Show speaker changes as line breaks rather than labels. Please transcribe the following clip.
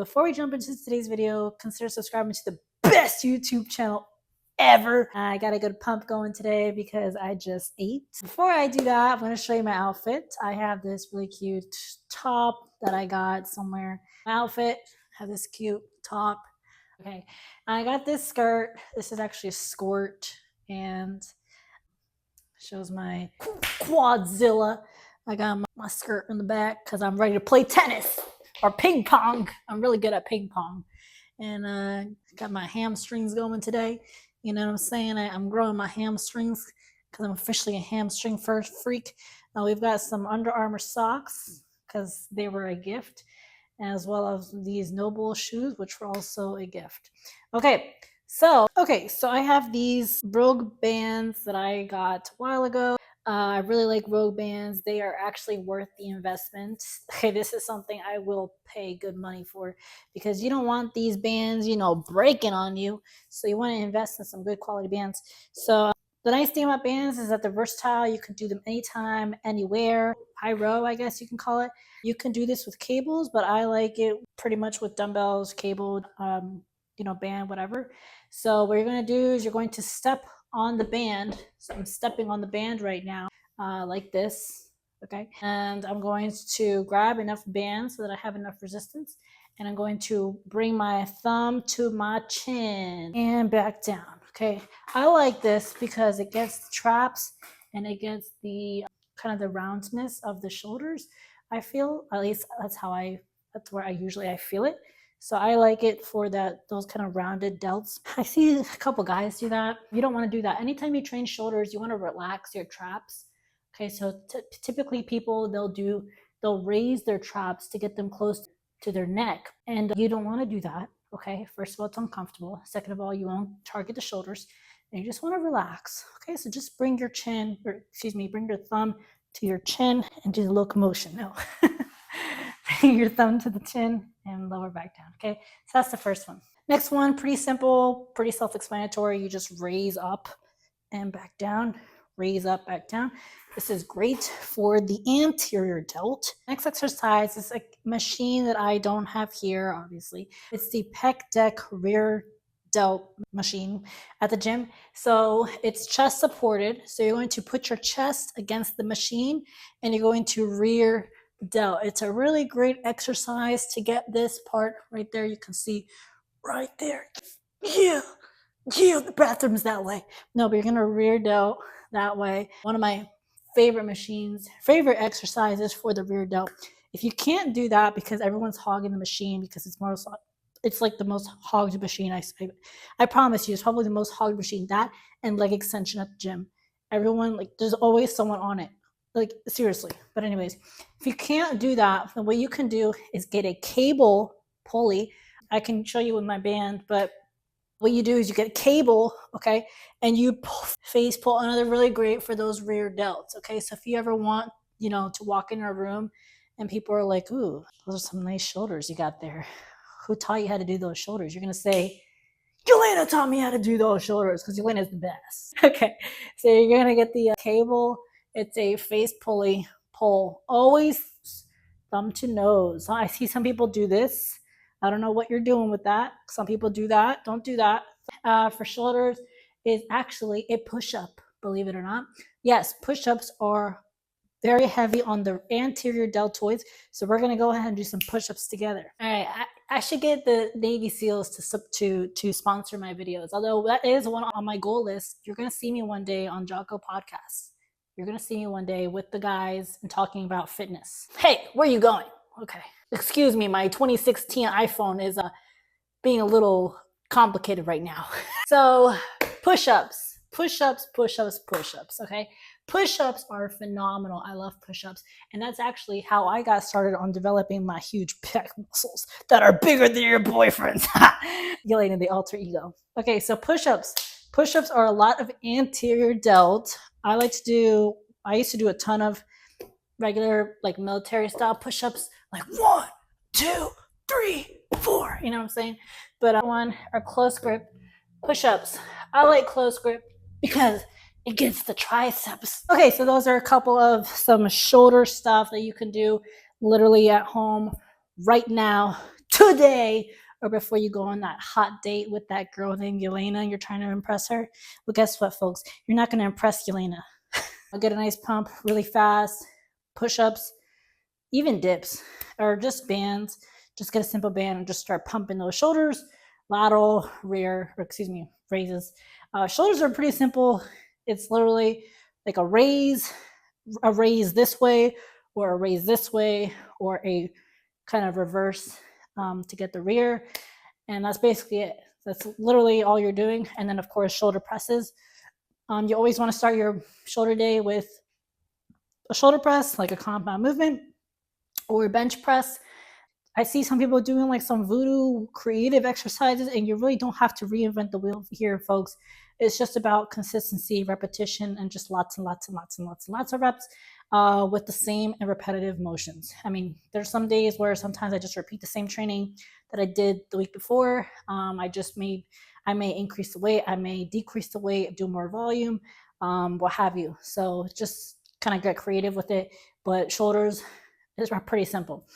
Before we jump into today's video, consider subscribing to the best YouTube channel ever. I got a good pump going today because I just ate. Before I do that, I'm going to show you my outfit. I have this really cute top that I got somewhere. My outfit, I have this cute top. Okay, I got this skirt. This is actually a skirt and shows my quadzilla. I got my skirt in the back because I'm ready to play tennis or ping pong. I'm really good at ping pong. And got my hamstrings going today. You know what I'm saying? I'm growing my hamstrings because I'm officially a hamstring first freak. We've got some Under Armour socks because they were a gift, as well as these Noble shoes, which were also a gift. Okay, so I have these Rogue bands that I got a while ago. I really like Rogue bands. They are actually worth the investment. Okay, this is something I will pay good money for because you don't want these bands, breaking on you. So you want to invest in some good quality bands. So the nice thing about bands is that they're versatile. You can do them anytime, anywhere. Pyro, I guess you can call it. You can do this with cables, but I like it pretty much with dumbbells, cable, band, whatever. So what you're going to do is you're going to step on the band. So I'm stepping on the band right now, like this. Okay. And I'm going to grab enough band so that I have enough resistance. And I'm going to bring my thumb to my chin and back down. Okay. I like this because it gets the traps and it gets the kind of the roundness of the shoulders. I feel, at least that's where I usually feel it. So I like it for those kind of rounded delts. I see a couple guys do that. You don't want to do that. Anytime you train shoulders, you want to relax your traps. Okay, so typically people, they'll raise their traps to get them close to their neck. And you don't want to do that. Okay, first of all, it's uncomfortable. Second of all, you won't target the shoulders. And you just want to relax. Okay, so just bring your bring your thumb to your chin and do the locomotion. No. Bring your thumb to the chin and lower back down. Okay, so that's the first one. Next one, pretty simple, pretty self-explanatory. You just raise up and back down, raise up, back down. This is great for the anterior delt. Next exercise is a machine that I don't have here, obviously. It's the pec deck rear delt machine at the gym. So it's chest supported. So you're going to put your chest against the machine and you're going to rear delt. It's a really great exercise to get this part right there. You can see right there. Yeah, the bathroom's that way. No, but you're gonna rear delt that way. One of my favorite exercises for the rear delt. If you can't do that because everyone's hogging the machine because it's like the most hogged machine. I promise you, it's probably the most hogged machine. That and leg extension at the gym. Everyone, there's always someone on it. Seriously. But anyways, if you can't do that, then what you can do is get a cable pulley. I can show you with my band, but what you do is you get a cable, okay, and you face pull. Another really great for those rear delts, okay? So if you ever want, to walk in a room and people are like, ooh, those are some nice shoulders you got there. Who taught you how to do those shoulders? You're going to say, Yelena taught me how to do those shoulders because Yelena is the best. Okay, so you're going to get the cable. It's a face pulley pull. Always thumb to nose. I see some people do this. I don't know what you're doing with that. Some people do that. Don't do that. For shoulders is actually a push-up, believe it or not. Yes, push-ups are very heavy on the anterior deltoids. So we're going to go ahead and do some push-ups together. All right, I should get the Navy SEALs to sponsor my videos. Although that is one on my goal list. You're going to see me one day on Jocko Podcast. You're going to see me one day with the guys and talking about fitness. Hey, where are you going? Okay. Excuse me, my 2016 iPhone is being a little complicated right now. So push-ups, okay? Push-ups are phenomenal. I love push-ups. And that's actually how I got started on developing my huge pec muscles that are bigger than your boyfriend's. Yelena, the alter ego. Okay, so push-ups. Push-ups are a lot of anterior delt. I used to do a ton of regular military style push-ups, 1, 2, 3, 4, you know what I'm saying? But one are close grip push-ups. I like close grip because it gets the triceps. Okay, so those are a couple of some shoulder stuff that you can do literally at home right now today, or before you go on that hot date with that girl named Yelena and you're trying to impress her. Well, guess what, folks? You're not going to impress Yelena. I'll get a nice pump really fast, push-ups, even dips, or just bands. Just get a simple band and just start pumping those shoulders, lateral, rear, or excuse me, raises. Shoulders are pretty simple. It's literally like a raise this way, or a raise this way, or a kind of reverse to get the rear. And that's basically it. That's literally all you're doing. And then, of course, shoulder presses. You always want to start your shoulder day with a shoulder press, like a compound movement, or bench press. I see some people doing like some voodoo creative exercises, and you really don't have to reinvent the wheel here, folks. It's just about consistency, repetition, and just lots and lots and lots and lots and lots of reps with the same and repetitive motions. I mean, there's some days where sometimes I just repeat the same training that I did the week before. I may increase the weight, I may decrease the weight, do more volume, what have you. So just kind of get creative with it. But shoulders is pretty simple.